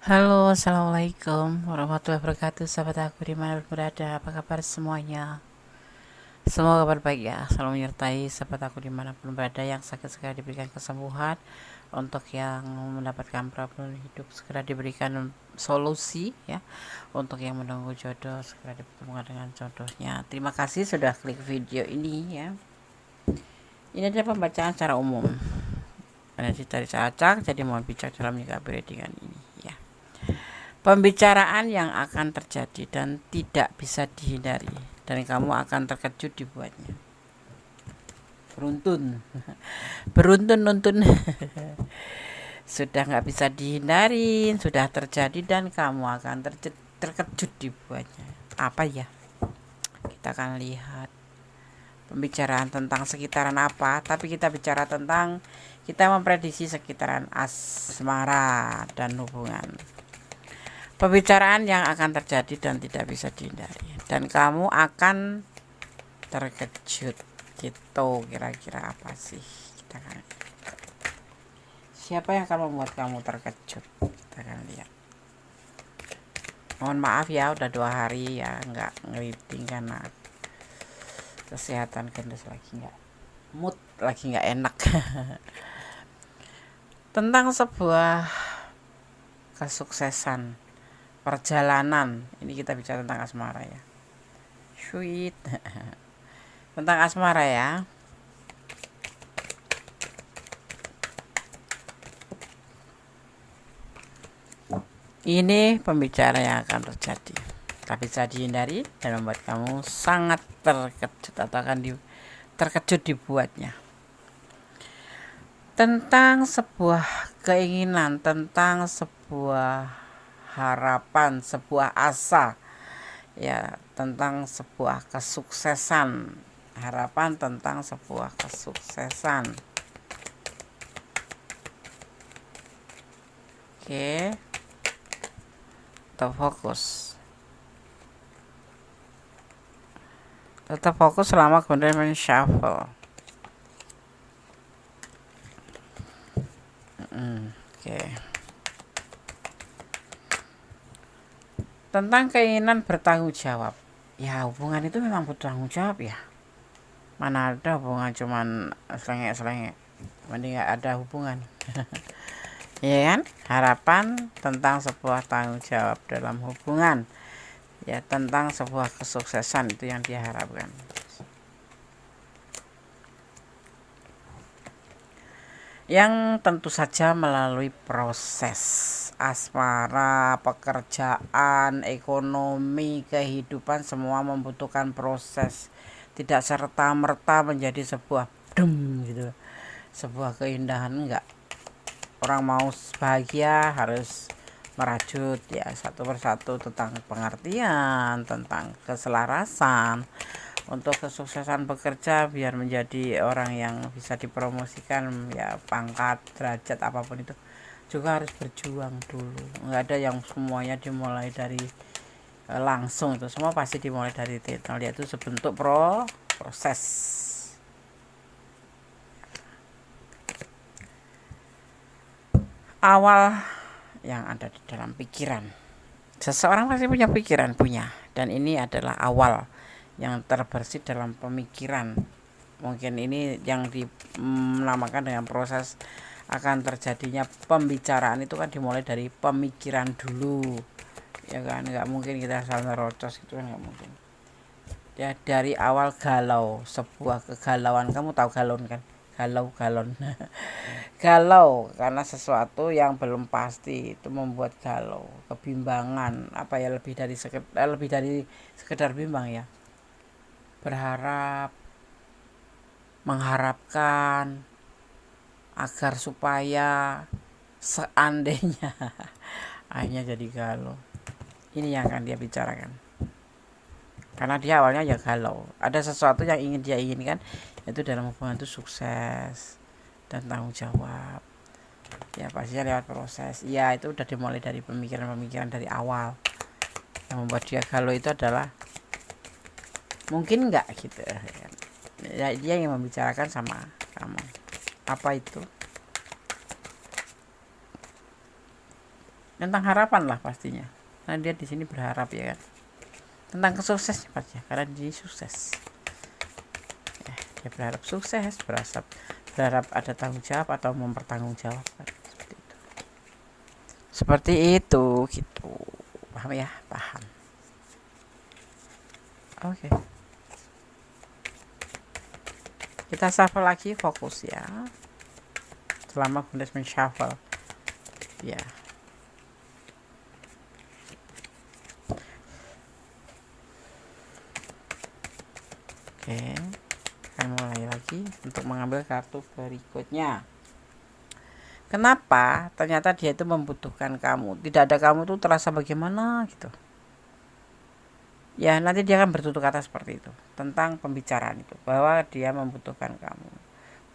Halo, assalamualaikum warahmatullahi wabarakatuh. Sahabat aku dimanapun berada, apa kabar semuanya? Semoga kabar baik ya, selalu menyertai sahabat aku dimanapun berada. Yang sakit segera diberikan kesembuhan, untuk yang mendapatkan problem hidup segera diberikan solusi ya, untuk yang menunggu jodoh segera dipertemukan dengan jodohnya. Terima kasih sudah klik video ini ya. Ini adalah pembacaan secara umum, ada dari acak, jadi mohon bijak dalam menyikapi readingan ini ya. Pembicaraan yang akan terjadi dan tidak bisa dihindari, dan kamu akan terkejut dibuatnya. Beruntun, beruntun nuntun. Sudah nggak bisa dihindarin, sudah terjadi dan kamu akan terkejut dibuatnya. Apa ya? Kita akan lihat pembicaraan tentang sekitaran apa, tapi kita bicara tentang, kita memprediksi sekitaran asmara dan hubungan. Pembicaraan yang akan terjadi dan tidak bisa dihindari, dan kamu akan terkejut gitu. Kira-kira apa sih? Siapa yang akan membuat kamu terkejut? Kita akan lihat. Mohon maaf ya, udah 2 hari ya nggak ngeriting karena kesehatan Gendes lagi nggak mood, lagi nggak enak. Tentang sebuah kesuksesan perjalanan, ini kita bicara tentang asmara ya. Sweet. Tentang asmara ya. Ini pembicara yang akan terjadi, tapi bisa dihindari dan membuat kamu sangat terkejut atau akan terkejut dibuatnya. Tentang sebuah keinginan, tentang sebuah harapan, sebuah asa, ya, tentang sebuah kesuksesan, harapan tentang sebuah kesuksesan. Oke, tetap fokus. Tetap fokus selama kemudian men-shuffle. Oke. Tentang keinginan bertanggung jawab. Ya, hubungan itu memang butuh tanggung jawab ya. Mana ada hubungan cuman selengek-selengek. Mending gak ada hubungan. Ya kan? Harapan tentang sebuah tanggung jawab dalam hubungan. Ya, tentang sebuah kesuksesan itu yang diharapkan. Yang tentu saja melalui proses asmara, pekerjaan, ekonomi, kehidupan, semua membutuhkan proses. Tidak serta-merta menjadi sebuah gitu, sebuah keindahan, enggak. Orang mau bahagia harus merajut ya, satu persatu, tentang pengertian, tentang keselarasan. Untuk kesuksesan bekerja, biar menjadi orang yang bisa dipromosikan ya, pangkat, derajat, apapun itu juga harus berjuang dulu. Nggak ada yang semuanya dimulai dari langsung, itu semua pasti dimulai dari titel, yaitu sebentuk proses. Awal yang ada di dalam pikiran, seseorang pasti punya pikiran, dan ini adalah awal yang terbersih dalam pemikiran. Mungkin ini yang dinamakan dengan proses akan terjadinya pembicaraan, itu kan dimulai dari pemikiran dulu ya kan. Nggak mungkin kita salah rocos, itu kan nggak mungkin ya. Dari awal galau, sebuah kegalauan, kamu tahu galon kan, galon. Galau karena sesuatu yang belum pasti, itu membuat galau, kebimbangan, apa ya, lebih dari sekedar bimbang ya, berharap, mengharapkan agar supaya, seandainya. Akhirnya jadi galau. Ini yang akan dia bicarakan, karena dia awalnya ya galau, ada sesuatu yang ingin dia inginkan, yaitu dalam hubungan itu sukses dan tanggung jawab ya, pastinya lewat proses ya. Itu udah dimulai dari pemikiran-pemikiran dari awal. Yang membuat dia galau itu adalah mungkin enggak gitu ya, dia yang membicarakan sama kamu. Apa itu? tentang harapan lah pastinya. Karena dia di sini berharap ya kan. Tentang kesuksesan pastinya, karena dia sukses. Ya, dia berharap sukses, berharap ada tanggung jawab atau mempertanggungjawabkan. Seperti itu gitu. Paham ya? Paham. Oke. Kita shuffle lagi, fokus ya. Selama Gundes men-shuffle. Ya. Oke. Akan mulai lagi untuk mengambil kartu berikutnya. Kenapa? Ternyata dia itu membutuhkan kamu. Tidak ada kamu tuh terasa bagaimana gitu. Ya, nanti dia akan bertutur kata seperti itu tentang pembicaraan itu, bahwa dia membutuhkan kamu,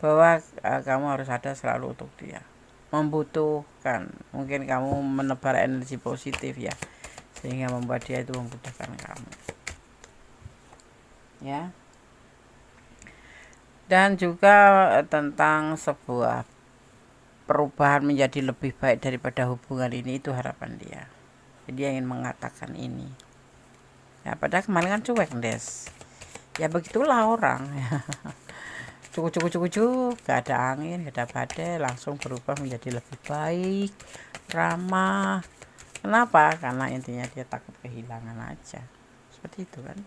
bahwa kamu harus ada selalu untuk dia, membutuhkan. Mungkin kamu menebar energi positif ya, sehingga membuat dia itu membutuhkan kamu ya. Dan juga tentang sebuah perubahan menjadi lebih baik daripada hubungan ini, itu harapan dia. Jadi dia ingin mengatakan ini ya, padahal kemarin kan cuek Des. Ya begitulah orang ya. Cukup gak ada angin, gak ada badai, langsung berubah menjadi lebih baik, ramah. Kenapa? Karena intinya dia takut kehilangan aja. Seperti itu kan.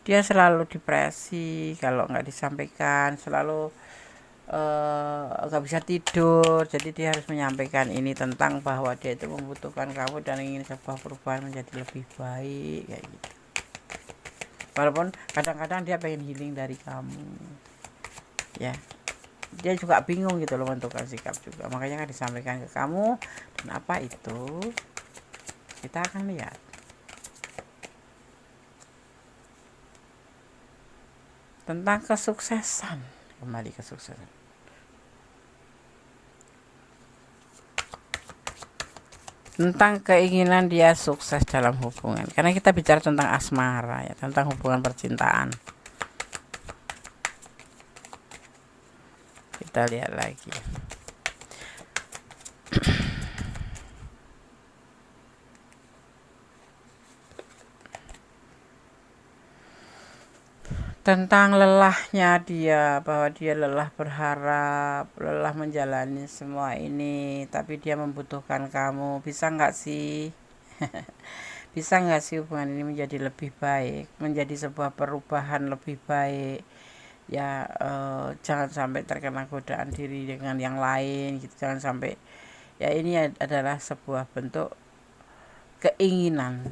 Dia selalu depresi kalau nggak disampaikan, selalu nggak bisa tidur. Jadi dia harus menyampaikan ini tentang bahwa dia itu membutuhkan kamu dan ingin sebuah perubahan menjadi lebih baik kayak gitu. Walaupun kadang-kadang dia pengen healing dari kamu ya, dia juga bingung gitu loh menentukan sikap juga, makanya kan disampaikan ke kamu. Dan apa itu kita akan lihat. Tentang kesuksesan, kembali kesuksesan. Tentang keinginan dia sukses dalam hubungan, karena kita bicara tentang asmara ya, tentang hubungan percintaan. Kita lihat lagi. Tentang lelahnya dia, bahwa dia lelah berharap, lelah menjalani semua ini, tapi dia membutuhkan kamu. Bisa nggak sih? Bisa nggak sih hubungan ini menjadi lebih baik, menjadi sebuah perubahan lebih baik ya. Jangan sampai terkena godaan diri dengan yang lain gitu, jangan sampai ya. Ini adalah sebuah bentuk keinginan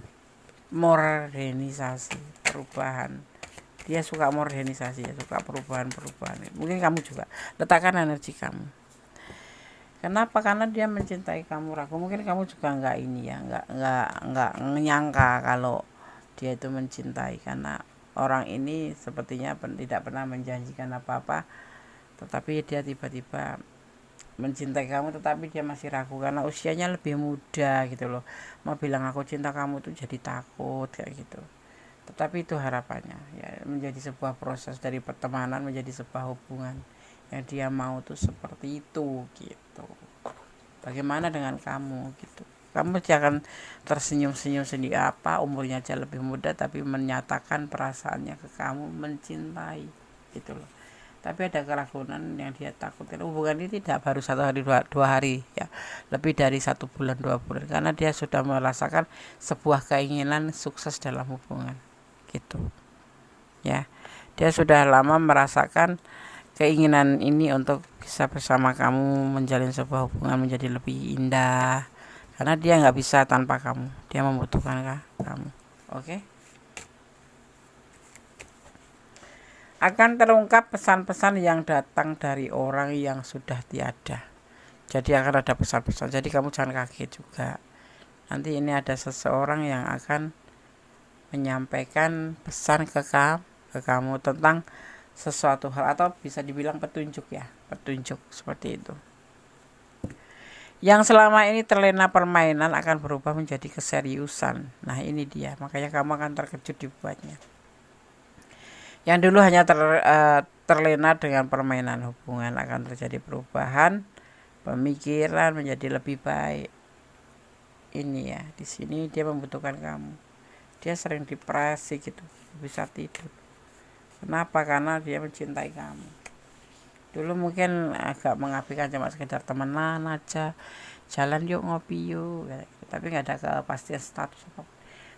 modernisasi, perubahan. Dia suka modernisasi ya, suka perubahan-perubahan. Mungkin kamu juga letakkan energi kamu. Kenapa? Karena dia mencintai kamu, ragu. Mungkin kamu juga nggak ini ya, nggak menyangka kalau dia itu mencintai, karena orang ini sepertinya tidak pernah menjanjikan apa-apa, tetapi dia tiba-tiba mencintai kamu, tetapi dia masih ragu karena usianya lebih muda gitu loh. Mau bilang aku cinta kamu tuh jadi takut kayak gitu. Tetapi itu harapannya ya, menjadi sebuah proses dari pertemanan menjadi sebuah hubungan yang dia mau tuh seperti itu gitu. Bagaimana dengan kamu gitu? Kamu jangan tersenyum-senyum sendiri, apa umurnya aja lebih muda tapi menyatakan perasaannya ke kamu, mencintai gitu loh. Tapi ada keraguan yang dia takutkan. Hubungan ini tidak baru 1 hari 2 hari ya, lebih dari 1 bulan 2 bulan, karena dia sudah merasakan sebuah keinginan sukses dalam hubungan gitu ya. Dia sudah lama merasakan keinginan ini untuk bisa bersama kamu, menjalin sebuah hubungan menjadi lebih indah, karena dia nggak bisa tanpa kamu, dia membutuhkan kamu. Oke. Akan terungkap pesan-pesan yang datang dari orang yang sudah tiada. Jadi akan ada pesan-pesan, jadi kamu jangan kaget juga. Nanti ini ada seseorang yang akan menyampaikan pesan ke kamu tentang sesuatu hal, atau bisa dibilang petunjuk ya, petunjuk seperti itu. Yang selama ini terlena permainan akan berubah menjadi keseriusan. Nah ini dia, makanya kamu akan terkejut dibuatnya. Yang dulu hanya terlena dengan permainan hubungan akan terjadi perubahan pemikiran menjadi lebih baik. Ini ya, di sini dia membutuhkan kamu. Dia sering depresi gitu, bisa tidur. Kenapa? Karena dia mencintai kamu. Dulu mungkin agak mengabaikan, cuma sekedar temenan aja, jalan yuk, ngopi yuk, tapi nggak ada kepastian status apa.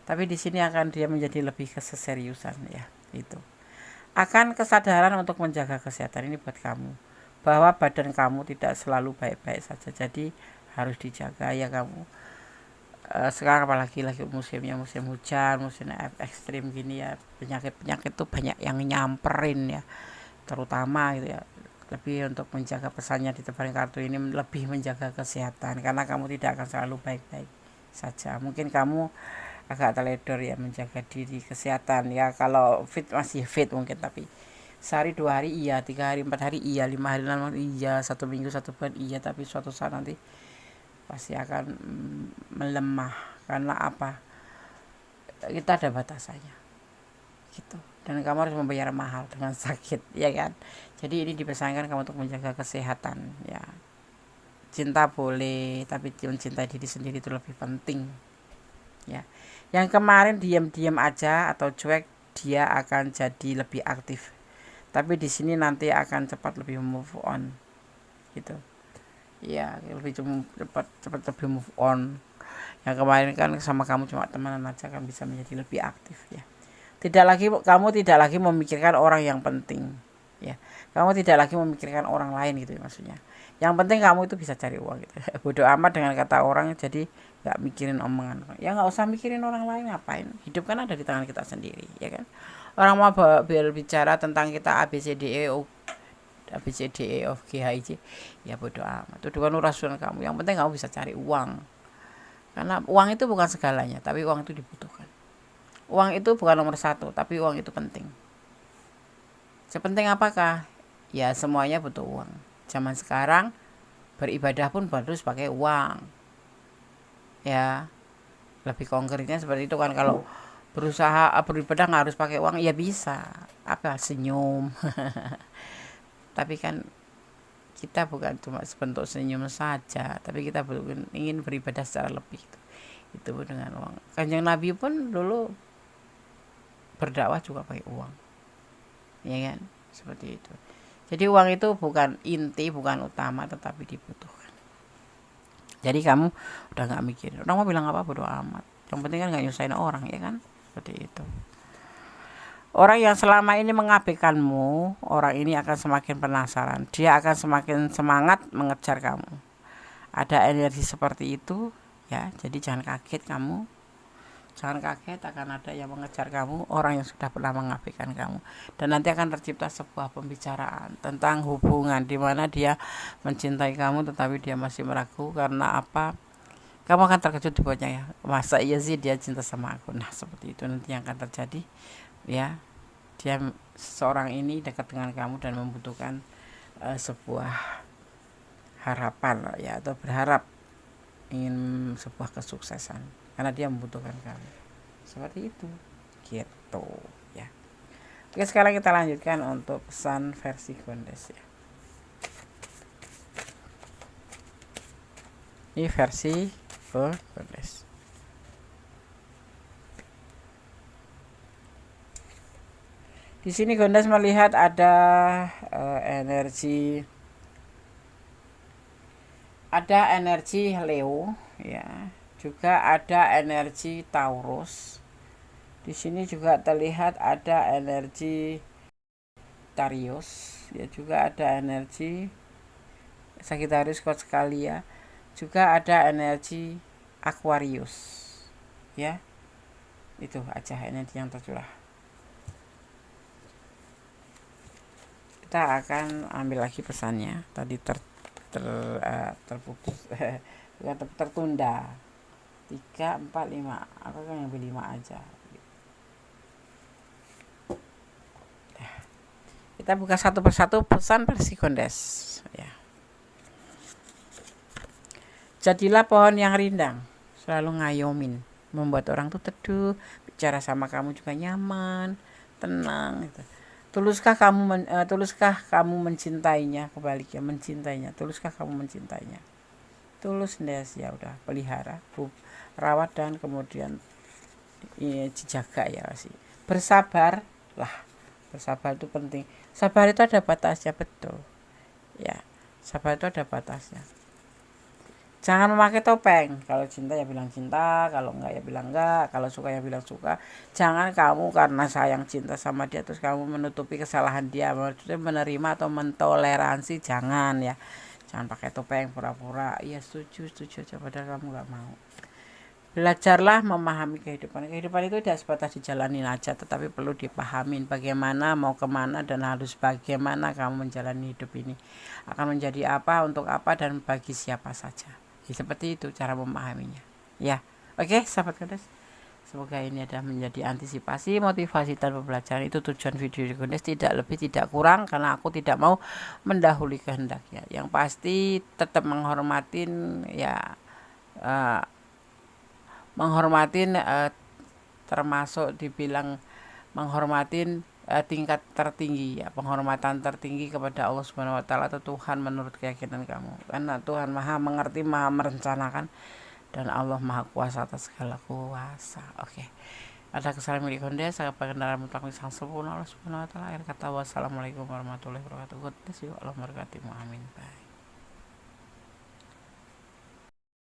Tapi di sini akan dia menjadi lebih keseriusan ya, itu. Akan kesadaran untuk menjaga kesehatan ini buat kamu, bahwa badan kamu tidak selalu baik-baik saja, jadi harus dijaga ya kamu. Sekarang apalagi lagi musimnya musim hujan, musim ekstrim gini ya, penyakit tuh banyak yang nyamperin ya, terutama gitu ya. Lebih untuk menjaga pesannya di depan kartu ini, lebih menjaga kesehatan, karena kamu tidak akan selalu baik-baik saja. Mungkin kamu agak teledor ya menjaga diri kesehatan ya, kalau fit masih fit mungkin, tapi sehari 2 hari iya, 3 hari 4 hari iya, 5 hari iya, 1 minggu 1 bulan iya, tapi suatu saat nanti pasti akan melemah. Karena apa? Kita ada batasannya gitu, dan kamu harus membayar mahal dengan sakit ya kan. Jadi ini dipesankan kamu untuk menjaga kesehatan ya. Cinta boleh, tapi mencintai diri sendiri itu lebih penting ya. Yang kemarin diam-diam aja atau cuek, dia akan jadi lebih aktif, tapi di sini nanti akan cepat lebih move on gitu ya, lebih cepat lebih move on. Yang kemarin kan sama kamu cuma temenan aja, kan bisa menjadi lebih aktif ya. Kamu tidak lagi memikirkan orang yang penting ya. Kamu tidak lagi memikirkan orang lain gitu ya, maksudnya. Yang penting kamu itu bisa cari uang gitu. Bodoh amat dengan kata orang, jadi nggak mikirin omongan. Ya nggak usah mikirin orang lain, ngapain? Hidup kan ada di tangan kita sendiri ya kan. Orang mau berbicara tentang kita A B C D E F G H I J, ya bodoh amat. Itu kan urusan kamu. Yang penting kamu bisa cari uang. Karena uang itu bukan segalanya, tapi uang itu dibutuhkan. Uang itu bukan nomor 1, tapi uang itu penting. Sepenting apakah? Ya semuanya butuh uang. Zaman sekarang beribadah pun harus pakai uang. Ya, lebih konkretnya seperti itu kan. Kalau berusaha beribadah nggak harus pakai uang, ya bisa. Apa? Senyum. Tapi kan kita bukan cuma sebentuk senyum saja, tapi kita ingin beribadah secara lebih. Itu pun dengan uang. Kanjeng Nabi pun dulu berdakwah juga pakai uang, ya kan, seperti itu. Jadi uang itu bukan inti, bukan utama, tetapi dibutuhkan. Jadi kamu udah nggak mikir orang mau bilang apa, bodo amat. Yang penting kan nggak nyusahin orang, ya kan, seperti itu. Orang yang selama ini mengabaikanmu, orang ini akan semakin penasaran. Dia akan semakin semangat mengejar kamu. Ada energi seperti itu ya, jadi jangan kaget kamu. Jangan kaget akan ada yang mengejar kamu, orang yang sudah pernah mengabaikan kamu. Dan nanti akan tercipta sebuah pembicaraan tentang hubungan di mana dia mencintai kamu tetapi dia masih meragu. Karena apa? Kamu akan terkejut dibuatnya ya. Masa iya sih dia cinta sama aku? Nah, seperti itu nanti yang akan terjadi ya. Dia seorang ini dekat dengan kamu dan membutuhkan sebuah harapan ya, atau berharap ingin sebuah kesuksesan, karena dia membutuhkan kamu. Seperti itu gitu ya. Oke, sekarang kita lanjutkan untuk pesan versi Gondes ya. Ini versi Gondes. Di sini Gondes melihat ada energi Leo ya, juga ada energi Taurus. Di sini juga terlihat ada energi Sagittarius ya, juga ada energi Sagittarius Coscalia, juga ada energi Aquarius ya. Itu aja energi yang tercurah. Kita akan ambil lagi pesannya. Tadi terputus tertunda 3, 4, 5. Aku kan yang 5 aja. Kita buka satu persatu pesan versi Gondes ya. Jadilah pohon yang rindang, selalu ngayomin, membuat orang tuh teduh, bicara sama kamu juga nyaman, tenang gitu. Tuluskah kamu mencintainya? Kebaliknya, mencintainya. Tuluskah kamu mencintainya? Tulus Ndes, ya udah, pelihara, rawat, dan kemudian dijaga ya sih. Bersabar lah, bersabar itu penting. Sabar itu ada batasnya, betul ya, sabar itu ada batasnya. Jangan memakai topeng. Kalau cinta ya bilang cinta, kalau enggak ya bilang enggak, kalau suka ya bilang suka. Jangan kamu karena sayang cinta sama dia terus kamu menutupi kesalahan dia, maksudnya menerima atau mentoleransi, jangan ya. Jangan pakai topeng pura-pura iya setuju aja padahal kamu nggak mau. Belajarlah memahami kehidupan. Kehidupan itu tidak sebatas dijalanin aja, tetapi perlu dipahamin bagaimana mau kemana dan harus bagaimana kamu menjalani hidup ini. Akan menjadi apa, untuk apa, dan bagi siapa saja. Ya, seperti itu cara memahaminya. Ya, oke, sahabat Gondes. Semoga ini ada menjadi antisipasi, motivasi, dan pembelajaran. Itu tujuan video Gondes, tidak lebih tidak kurang, karena aku tidak mau mendahului kehendaknya. Yang pasti tetap menghormatin ya, menghormatin termasuk dibilang menghormatin tingkat tertinggi ya, penghormatan tertinggi kepada Allah Subhanahu wa taala atau Tuhan menurut keyakinan kamu. Karena Tuhan Maha mengerti, Maha merencanakan, dan Allah Maha kuasa atas segala kuasa. Oke. Ada kesalahan milik Gondes, saya kendaraan mutlak sang sempurna Allah Subhanahu wa taala. Akhir kata wassalamualaikum warahmatullahi wabarakatuh. God bless you. Allah memberkati. Amin. Bye.